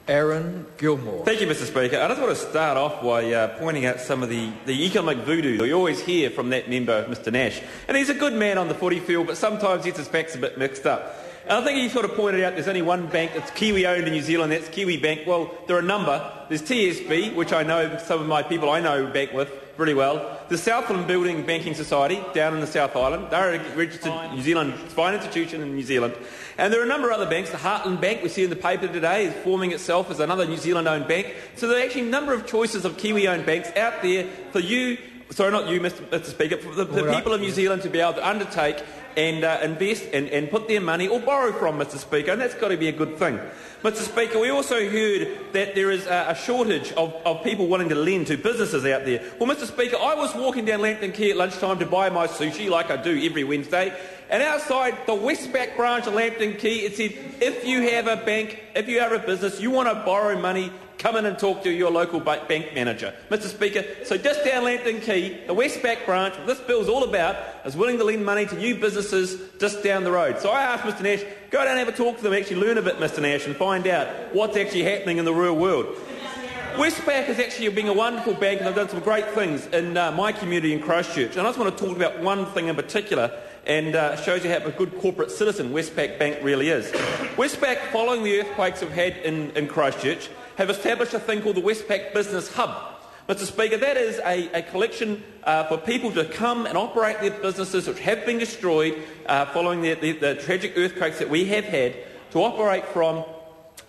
Aaron Gilmore. Thank you, Mr Speaker. I just want to start off by pointing out some of the economic voodoo that we always hear from that member, Mr Nash. And he's a good man on the footy field, but sometimes he gets his facts a bit mixed up. And I think he sort of pointed out there's only one bank that's Kiwi-owned in New Zealand, that's Kiwi Bank. Well, there are a number. There's TSB, which I know some of my people I know bank with really well. The Southland Building Banking Society down in the South Island. They're a registered New Zealand fine institution in New Zealand. And there are a number of other banks. The Heartland Bank, we see in the paper today, is forming itself as another New Zealand-owned bank. So there are actually a number of choices of Kiwi-owned banks out there for you, sorry, not you, Mr Speaker, for the people of New Zealand to be able to undertake and invest and put their money or borrow from, Mr Speaker, and that's got to be a good thing. Mr Speaker, we also heard that there is a shortage of people willing to lend to businesses out there. Well, Mr Speaker, I was walking down Lambton Quay at lunchtime to buy my sushi, like I do every Wednesday, and outside the Westpac branch of Lambton Quay, it said, if you have a bank, if you are a business, you want to borrow money, come in and talk to your local bank manager. Mr Speaker, so just down Lambton Quay, the Westpac branch, what this bill's all about, is willing to lend money to new businesses just down the road. So I asked Mr Nash, go down and have a talk to them, actually learn a bit, Mr Nash, and find out what's actually happening in the real world. Westpac is actually being a wonderful bank, and they've done some great things in my community in Christchurch. And I just want to talk about one thing in particular, and shows you how a good corporate citizen Westpac Bank really is. Westpac, following the earthquakes we've had in Christchurch, have established a thing called the Westpac Business Hub. Mr Speaker, that is a collection for people to come and operate their businesses which have been destroyed following the tragic earthquakes that we have had, to operate from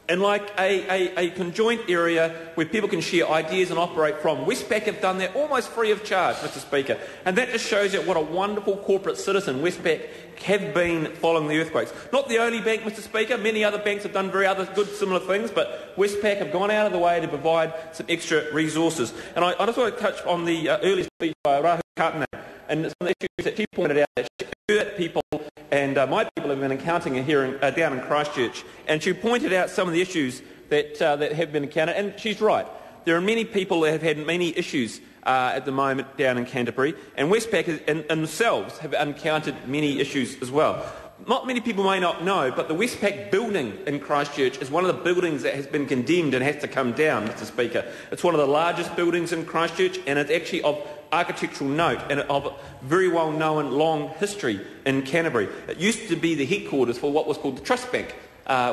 in like a conjoint area where people can share ideas and operate from. Westpac have done that almost free of charge, Mr Speaker, and that just shows you what a wonderful corporate citizen Westpac have been following the earthquakes. Not the only bank, Mr Speaker. Many other banks have done very other good similar things, but Westpac have gone out of the way to provide some extra resources. And I just want to touch on the earlier speech by Rahu Kartane and some of the issues that she pointed out that she hurt people and my people have been encountering here down in Christchurch. And she pointed out some of the issues that have been encountered, and she's right. There are many people that have had many issues at the moment down in Canterbury, and Westpac themselves have encountered many issues as well. Not many people may not know, but the Westpac building in Christchurch is one of the buildings that has been condemned and has to come down, Mr Speaker. It's one of the largest buildings in Christchurch, and it's actually of architectural note and of very well-known long history in Canterbury. It used to be the headquarters for what was called the Trust Bank,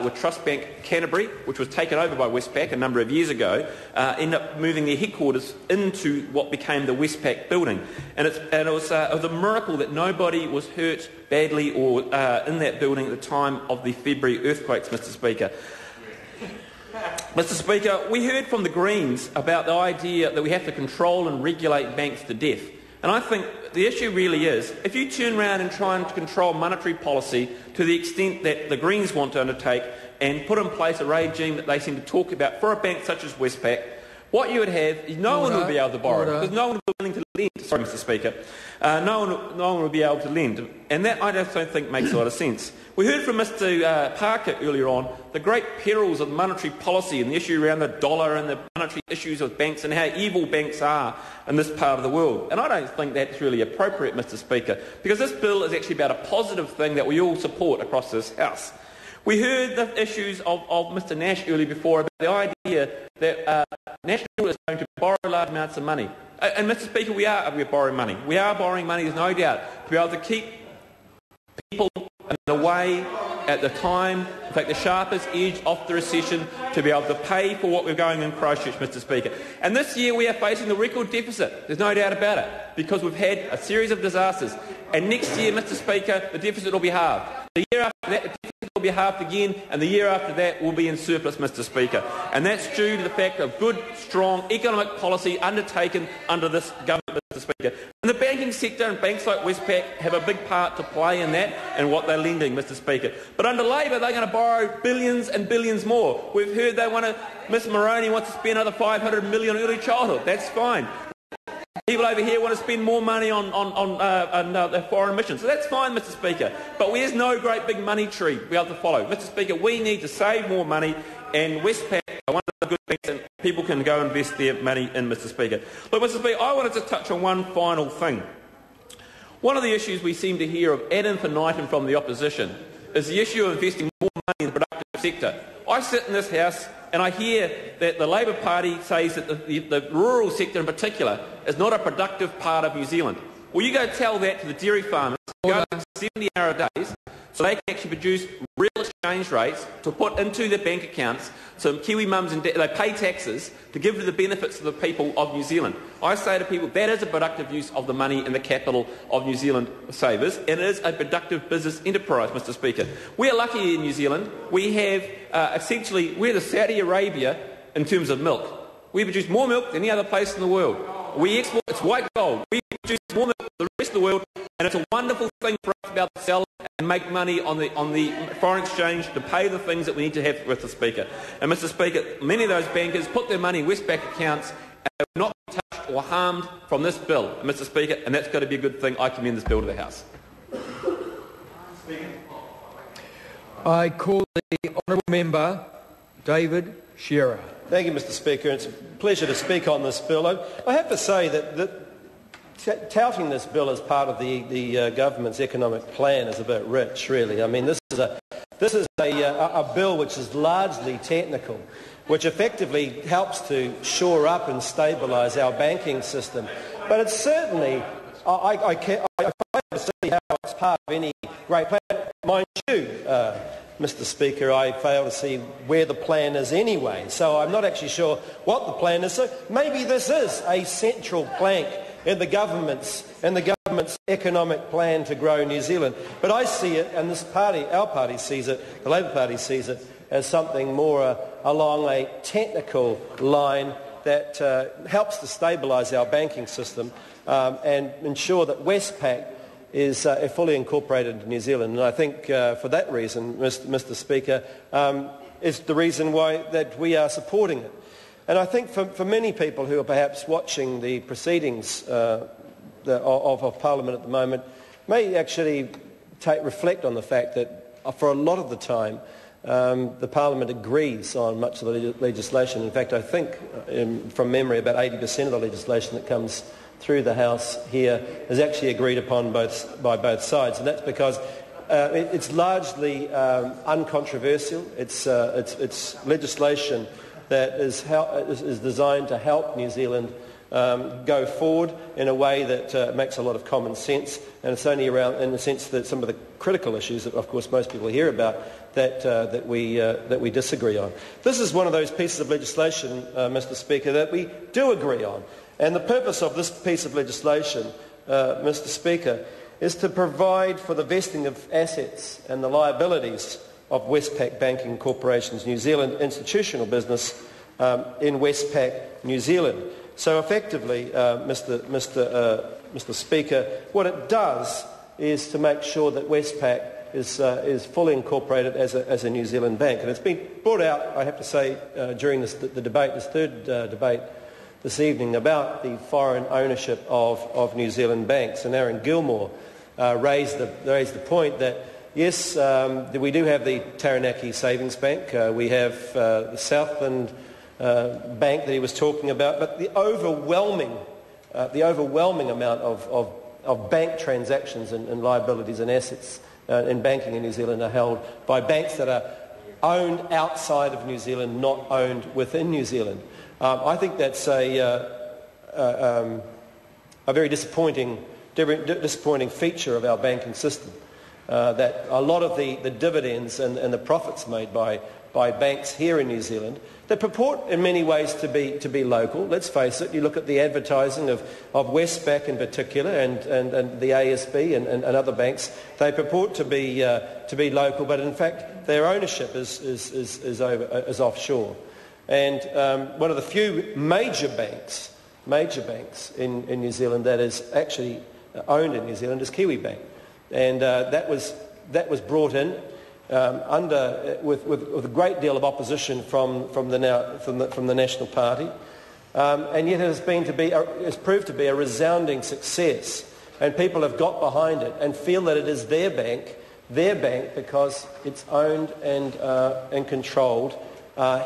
with Trust Bank Canterbury, which was taken over by Westpac a number of years ago, ended up moving their headquarters into what became the Westpac building. And it was a miracle that nobody was hurt badly or in that building at the time of the February earthquakes, Mr Speaker. Mr Speaker, we heard from the Greens about the idea that we have to control and regulate banks to death. And I think the issue really is, if you turn around and try and control monetary policy to the extent that the Greens want to undertake and put in place a regime that they seem to talk about for a bank such as Westpac, what you would have is no one will be able to borrow because no one will be willing to lend. Sorry, Mr Speaker. No one will be able to lend. And that I just don't think makes a lot of sense. We heard from Mr Parker earlier on the great perils of monetary policy and the issue around the dollar and the monetary issues of banks and how evil banks are in this part of the world. And I don't think that's really appropriate, Mr Speaker, because this bill is actually about a positive thing that we all support across this House. We heard the issues of Mr Nash earlier before about the idea that National is going to borrow large amounts of money. And Mr Speaker, we're borrowing money. We are borrowing money, there's no doubt, to be able to keep people in the way at the time, in fact the sharpest edge off the recession, to be able to pay for what we're going in Christchurch, Mr Speaker. And this year we are facing the record deficit, there's no doubt about it, because we've had a series of disasters. And next year, Mr Speaker, the deficit will be halved. The year after that, the deficit will be halved again, and the year after that will be in surplus, Mr Speaker. And that's due to the fact of good, strong economic policy undertaken under this government, Mr Speaker. And the banking sector and banks like Westpac have a big part to play in that and what they're lending, Mr Speaker. But under Labor, they're going to borrow billions and billions more. We've heard Miss Moroney wants to spend another $500 million on early childhood. That's fine. People over here want to spend more money on foreign missions. So that's fine, Mr Speaker. But there's no great big money tree to be able to follow. Mr Speaker, we need to save more money, and Westpac are one of the good banks, and people can go invest their money in, Mr Speaker. Look, Mr Speaker, I wanted to touch on one final thing. One of the issues we seem to hear of ad infinitum from the opposition is the issue of investing more money in the productive sector. I sit in this House And I hear that the Labour Party says that the rural sector in particular is not a productive part of New Zealand. Well, you go tell that to the dairy farmers, go 70-hour days, so they can actually produce real exchange rates to put into their bank accounts so Kiwi mums and they pay taxes to give to the benefits of the people of New Zealand. I say to people that is a productive use of the money and the capital of New Zealand savers, and it is a productive business enterprise, Mr Speaker. We are lucky in New Zealand. We have essentially, we're the Saudi Arabia in terms of milk. We produce more milk than any other place in the world. We export, it's white gold. We produce more milk than the rest of the world, and it's a wonderful thing for us to be able to sell and make money on the foreign exchange to pay the things that we need to have with the Speaker. And Mr Speaker, many of those bankers put their money in Westpac accounts and they will not be touched or harmed from this bill, Mr Speaker, and that's got to be a good thing. I commend this bill to the House. I call the honourable member David Shearer. Thank you, Mr Speaker. It's a pleasure to speak on this bill. I have to say that touting this bill as part of the government's economic plan is a bit rich, really. I mean, this is a bill which is largely technical, which effectively helps to shore up and stabilise our banking system. But it's certainly, I fail to see how it's part of any great plan. Mind you, Mr Speaker, I fail to see where the plan is anyway, so I'm not actually sure what the plan is. So maybe this is a central plank in the government's economic plan to grow New Zealand. But I see it, and our party sees it, the Labour Party sees it, as something more along a technical line that helps to stabilise our banking system and ensure that Westpac is fully incorporated into New Zealand. And I think for that reason, Mr Speaker, is the reason why that we are supporting it. And I think for many people who are perhaps watching the proceedings of Parliament at the moment may actually reflect on the fact that for a lot of the time the Parliament agrees on much of the legislation. In fact, I think from memory about 80% of the legislation that comes through the House here is actually agreed upon by both sides, and that's because it's largely uncontroversial. It's legislation that is designed to help New Zealand go forward in a way that makes a lot of common sense, and it's only around in the sense that some of the critical issues that, of course, most people hear about that we disagree on. This is one of those pieces of legislation, Mr Speaker, that we do agree on, and the purpose of this piece of legislation, Mr Speaker, is to provide for the vesting of assets and the liabilities of Westpac Banking Corporation's New Zealand institutional business in Westpac, New Zealand. So effectively, Mr Speaker, what it does is to make sure that Westpac is fully incorporated as a New Zealand bank. And it's been brought out, I have to say, during the debate, this third debate this evening about the foreign ownership of New Zealand banks. And Aaron Gilmore raised the point that yes, we do have the Taranaki Savings Bank. We have the Southland Bank that he was talking about. But the overwhelming amount of bank transactions and liabilities and assets in banking in New Zealand are held by banks that are owned outside of New Zealand, not owned within New Zealand. I think that's a very disappointing feature of our banking system. That a lot of the dividends and the profits made by banks here in New Zealand that purport in many ways to be local. Let's face it, you look at the advertising of Westpac in particular and the ASB and other banks, they purport to be local, but in fact their ownership is offshore. And one of the few major banks in New Zealand that is actually owned in New Zealand is Kiwi Bank. And that was brought in with a great deal of opposition from the National Party, and yet it has proved to be a resounding success. And people have got behind it and feel that it is their bank because it's owned and controlled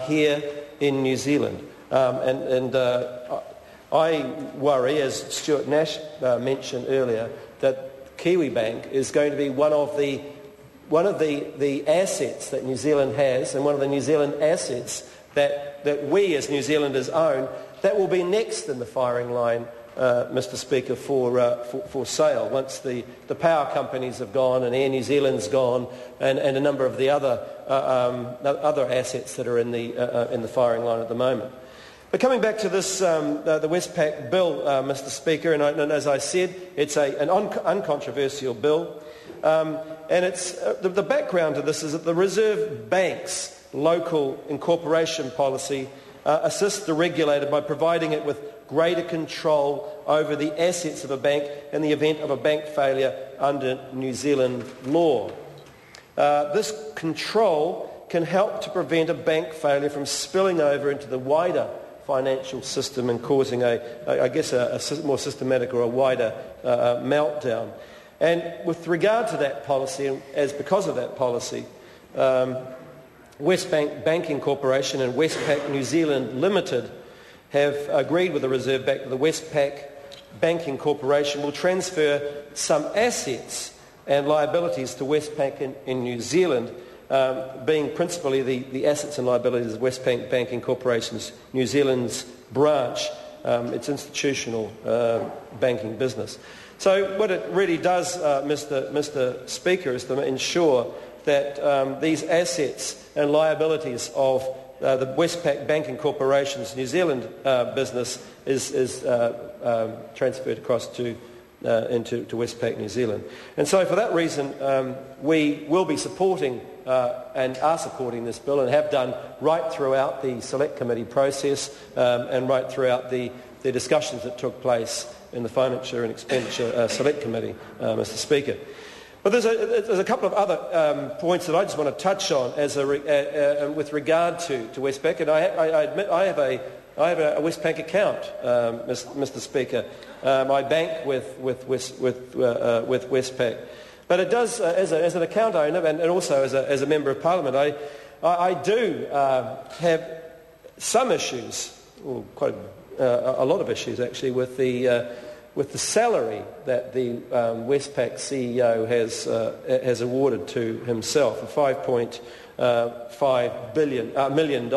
here in New Zealand. I worry, as Stuart Nash mentioned earlier, that Kiwi Bank is going to be one of the assets that New Zealand has, and one of the New Zealand assets that we as New Zealanders own, that will be next in the firing line, Mr. Speaker, for sale once the power companies have gone and Air New Zealand's gone and a number of the other assets that are in the firing line at the moment. But coming back to this, the Westpac bill, Mr. Speaker, and as I said, it's an uncontroversial bill, and it's the background to this is that the Reserve Bank's local incorporation policy assists the regulator by providing it with greater control over the assets of a bank in the event of a bank failure under New Zealand law. This control can help to prevent a bank failure from spilling over into the wider financial system and causing a more systematic or a wider meltdown. And with regard to that policy, and because of that policy, Westpac Banking Corporation and Westpac New Zealand Limited have agreed with the Reserve Bank that the Westpac Banking Corporation will transfer some assets and liabilities to Westpac in New Zealand, being principally the assets and liabilities of Westpac Banking Corporation's New Zealand's branch, its institutional banking business. So what it really does, Mr. Speaker, is to ensure that these assets and liabilities of the Westpac Banking Corporation's New Zealand business is transferred across into Westpac New Zealand. And so for that reason, we will be supporting and are supporting this bill and have done right throughout the Select Committee process and right throughout the discussions that took place in the Financial and Expenditure Select Committee, Mr. Speaker. But there's a couple of other points that I just want to touch on with regard to Westpac, and I admit I have a Westpac account, Mr. Speaker. I bank with Westpac, but it does as an account owner and also as a member of Parliament, I do have some issues, or quite a lot of issues actually, with the salary that the Westpac CEO has awarded to himself, of $5.5 million.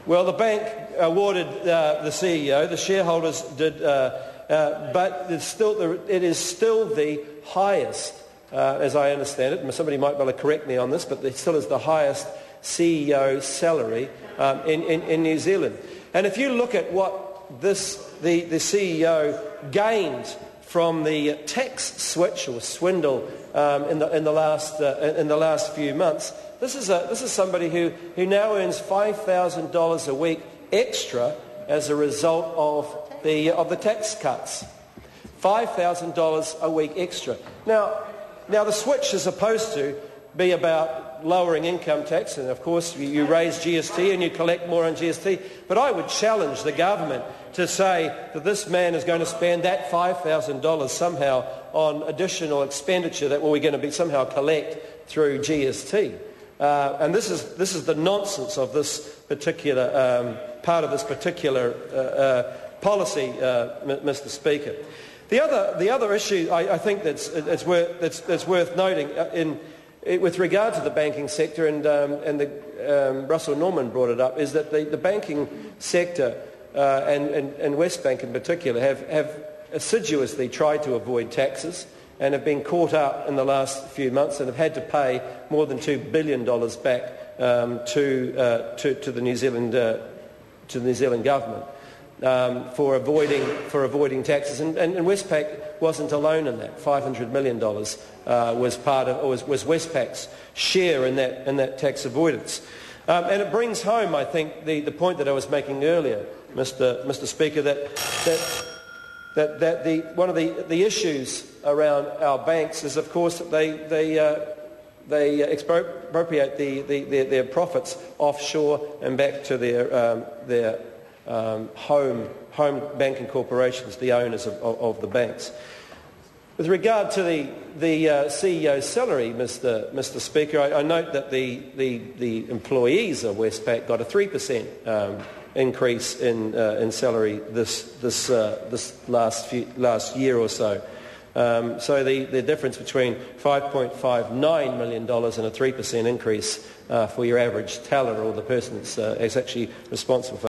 Well, the bank awarded the CEO, the shareholders did, but it is still the highest, as I understand it, and somebody might be able to correct me on this, but it still is the highest CEO salary in New Zealand. And if you look at what the CEO gained from the tax switch or swindle in the last few months, this is somebody who now earns $5,000 a week extra as a result of the tax cuts. $5,000 a week extra. Now the switch is supposed to be about lowering income tax, and of course you raise GST and you collect more on GST, but I would challenge the government to say that this man is going to spend that $5,000 somehow on additional expenditure that we're going to somehow collect through GST. And this is the nonsense of this particular part of this particular policy, Mr. Speaker. The other issue I think that's worth noting with regard to the banking sector, and Russell Norman brought it up, is that the banking sector and Westpac in particular have assiduously tried to avoid taxes and have been caught up in the last few months and have had to pay more than $2 billion back to the New Zealand government for avoiding taxes, and Westpac wasn't alone in that. $500 million was Westpac's share in that tax avoidance, and it brings home, I think, the point that I was making earlier, Mr. Speaker, that one of the issues around our banks is, of course, that they expropriate their profits offshore and back to their home banking corporations, the owners of the banks. With regard to the CEO's salary, Mr. Speaker, I note that the employees of Westpac got a 3% increase in salary this last year or so. So the difference between $5.59 million and a 3% increase for your average teller or the person that's actually responsible for